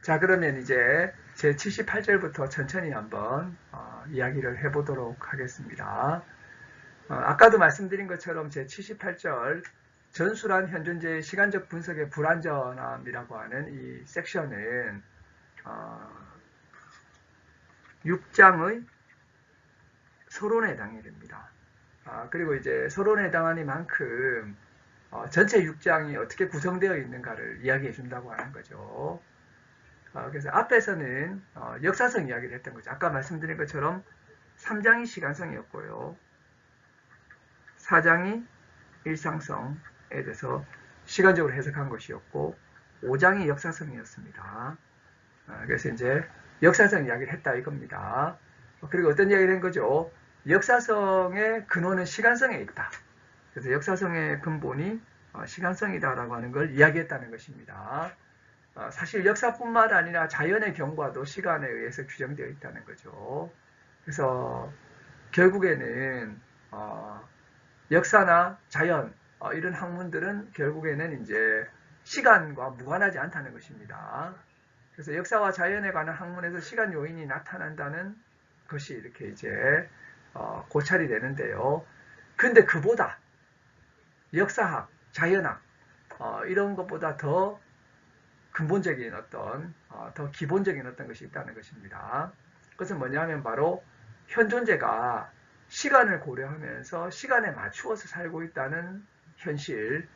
자, 그러면 이제 제 78절부터 천천히 한번 이야기를 해보도록 하겠습니다. 아까도 말씀드린 것처럼 제 78절 전술한 현존재의 시간적 분석의 불완전함이라고 하는 이 섹션은 6장의 서론에 해당이 됩니다. 그리고 이제 서론에 해당하니만큼 전체 6장이 어떻게 구성되어 있는가를 이야기해 준다고 하는 거죠. 그래서 앞에서는 역사성 이야기를 했던 거죠. 아까 말씀드린 것처럼 3장이 시간성이었고요. 4장이 일상성에 대해서 시간적으로 해석한 것이었고 5장이 역사성이었습니다. 그래서 이제 역사성 이야기를 했다 이겁니다. 그리고 어떤 이야기를 한 거죠? 역사성의 근원은 시간성에 있다. 그래서 역사성의 근본이 시간성이다라고 하는 걸 이야기했다는 것입니다. 사실 역사뿐만 아니라 자연의 경과도 시간에 의해서 규정되어 있다는 거죠. 그래서 결국에는 역사나 자연 이런 학문들은 결국에는 이제 시간과 무관하지 않다는 것입니다. 그래서 역사와 자연에 관한 학문에서 시간 요인이 나타난다는 것이 이렇게 이제 고찰이 되는데요. 근데 그보다 역사학, 자연학 이런 것보다 더 근본적인 더 기본적인 어떤 것이 있다는 것입니다. 그것은 뭐냐면 바로 현존재가 시간을 고려하면서 시간에 맞추어서 살고 있다는 현실,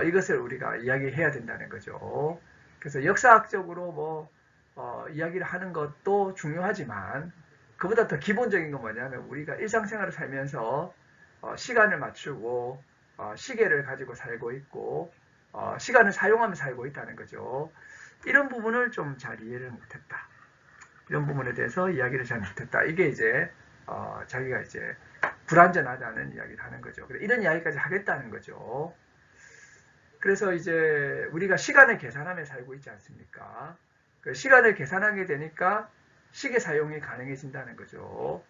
이것을 우리가 이야기해야 된다는 거죠. 그래서 역사학적으로 이야기를 하는 것도 중요하지만 그보다 더 기본적인 건 뭐냐면 우리가 일상생활을 살면서 시간을 맞추고 시계를 가지고 살고 있고 시간을 사용하며 살고 있다는 거죠. 이런 부분을 좀 잘 이해를 못했다. 이런 부분에 대해서 이야기를 잘 못했다. 이게 이제 자기가 이제 불완전하다는 이야기를 하는 거죠. 이런 이야기까지 하겠다는 거죠. 그래서 이제 우리가 시간을 계산하며 살고 있지 않습니까? 시간을 계산하게 되니까 시계 사용이 가능해진다는 거죠.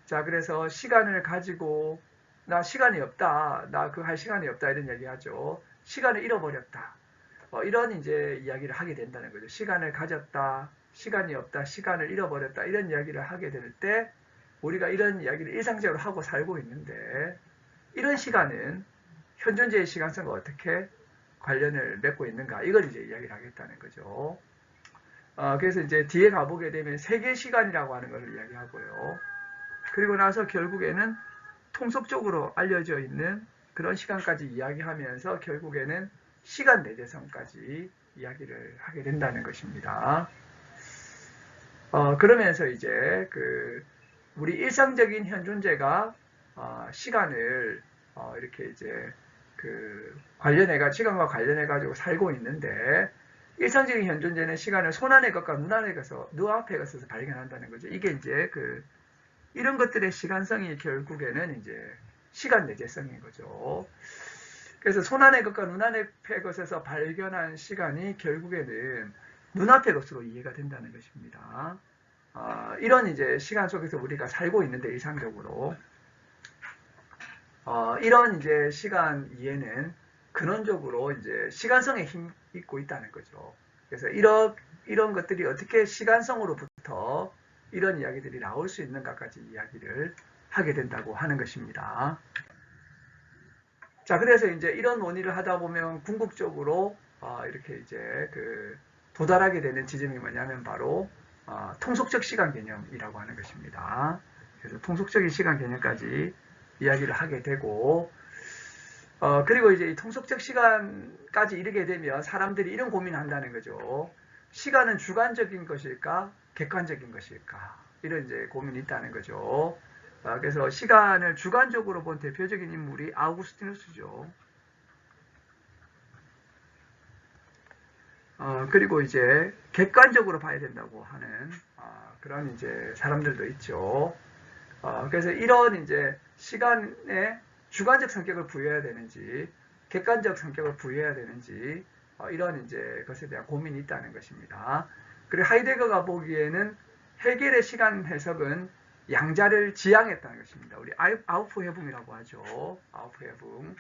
자, 그래서 시간을 가지고 나 시간이 없다. 나 그거 할 시간이 없다. 이런 얘기 하죠. 시간을 잃어버렸다. 이런 이제 이야기를 하게 된다는 거죠. 시간을 가졌다. 시간이 없다. 시간을 잃어버렸다. 이런 이야기를 하게 될 때 우리가 이런 이야기를 일상적으로 하고 살고 있는데 이런 시간은 현존재의 시간성과 어떻게 관련을 맺고 있는가 이걸 이제 이야기를 하겠다는 거죠. 그래서 이제 뒤에 가보게 되면 세계 시간이라고 하는 것을 이야기하고요. 그리고 나서 결국에는 통속적으로 알려져 있는 그런 시간까지 이야기하면서 결국에는 시간 내재성까지 이야기를 하게 된다는 것입니다. 그러면서 이제 우리 일상적인 현존재가 시간을 이렇게 이제 시간과 관련해 가지고 살고 있는데 일상적인 현존재는 시간을 손안의 것과 눈앞의 것에서 발견한다는 거죠. 이게 이제 이런 것들의 시간성이 결국에는 이제 시간 내재성인 거죠. 그래서 손안의 것과 눈앞의 것에서 발견한 시간이 결국에는 눈앞의 것으로 이해가 된다는 것입니다. 이런 이제 시간 속에서 우리가 살고 있는데 일상적으로 이런 이제 시간 이해는 근원적으로 이제 시간성에 힘입고 있다는 거죠. 그래서 이런 것들이 어떻게 시간성으로부터 이런 이야기들이 나올 수 있는가까지 이야기를 하게 된다고 하는 것입니다. 자, 그래서 이제 이런 논의를 하다 보면 궁극적으로 이렇게 이제 도달하게 되는 지점이 뭐냐면 바로 통속적 시간 개념이라고 하는 것입니다. 그래서 통속적인 시간 개념까지 이야기를 하게 되고 그리고 이제 이 통속적 시간까지 이르게 되면 사람들이 이런 고민을 한다는 거죠. 시간은 주관적인 것일까? 객관적인 것일까? 이런 이제 고민이 있다는 거죠. 그래서 시간을 주관적으로 본 대표적인 인물이 아우구스티누스죠. 그리고 이제 객관적으로 봐야 된다고 하는 그런 이제 사람들도 있죠. 그래서 이런 이제 시간에 주관적 성격을 부여해야 되는지 객관적 성격을 부여해야 되는지 이런 이제 것에 대한 고민이 있다는 것입니다. 그리고 하이데거가 보기에는 헤겔의 시간 해석은 양자를 지향했다는 것입니다. 우리 아우프헤붕이라고 하죠. 아우프헤붕.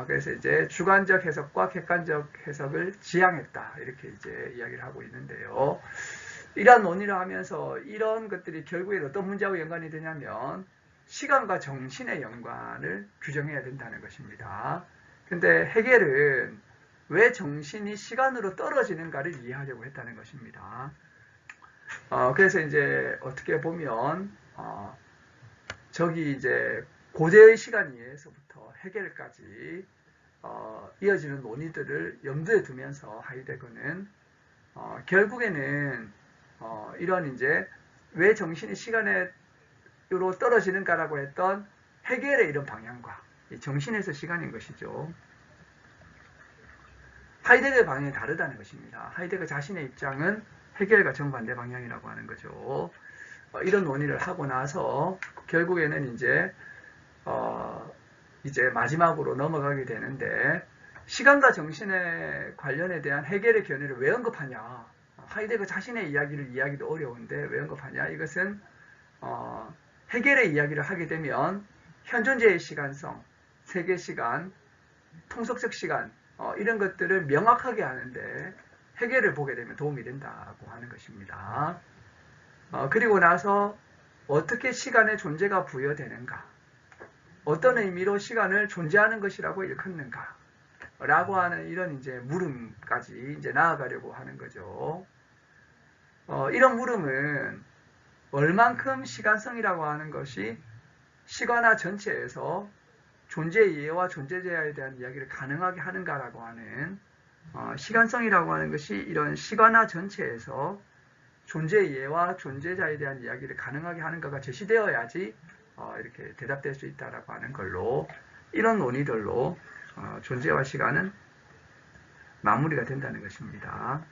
그래서 이제 주관적 해석과 객관적 해석을 지향했다. 이렇게 이제 이야기를 하고 있는데요. 이러한 논의를 하면서 이런 것들이 결국에 어떤 문제하고 연관이 되냐면 시간과 정신의 연관을 규정해야 된다는 것입니다. 근데 헤겔은 왜 정신이 시간으로 떨어지는가를 이해하려고 했다는 것입니다. 그래서 이제 어떻게 보면 저기 이제 고대의 시간에서부터 헤겔까지 이어지는 논의들을 염두에 두면서 하이데거는 결국에는 이런 이제 왜 정신이 시간으로 떨어지는가라고 했던 헤겔의 이런 방향과 정신에서 시간인 것이죠. 하이데거의 방향이 다르다는 것입니다. 하이데거 자신의 입장은 헤겔과 정반대 방향이라고 하는 거죠. 이런 논의를 하고 나서 결국에는 이제 마지막으로 넘어가게 되는데 시간과 정신의 관련에 대한 헤겔의 견해를 왜 언급하냐? 하이데거 자신의 이야기를 이야기도 어려운데 왜 언급하냐? 이것은 헤겔의 이야기를 하게 되면 현존재의 시간성, 세계시간, 통속적 시간 이런 것들을 명확하게 하는데 헤겔을 보게 되면 도움이 된다고 하는 것입니다. 그리고 나서 어떻게 시간의 존재가 부여되는가? 어떤 의미로 시간을 존재하는 것이라고 일컫는가? 라고 하는 이런 이제 물음까지 이제 나아가려고 하는 거죠. 이런 물음은 얼만큼 시간성이라고 하는 것이 시간화 전체에서 존재 이해와 존재자에 대한 이야기를 가능하게 하는가라고 하는 시간성이라고 하는 것이 이런 시간화 전체에서 존재 이해와 존재자에 대한 이야기를 가능하게 하는가가 제시되어야지 이렇게 대답될 수 있다라고 하는 걸로 이런 논의들로 존재와 시간은 마무리가 된다는 것입니다.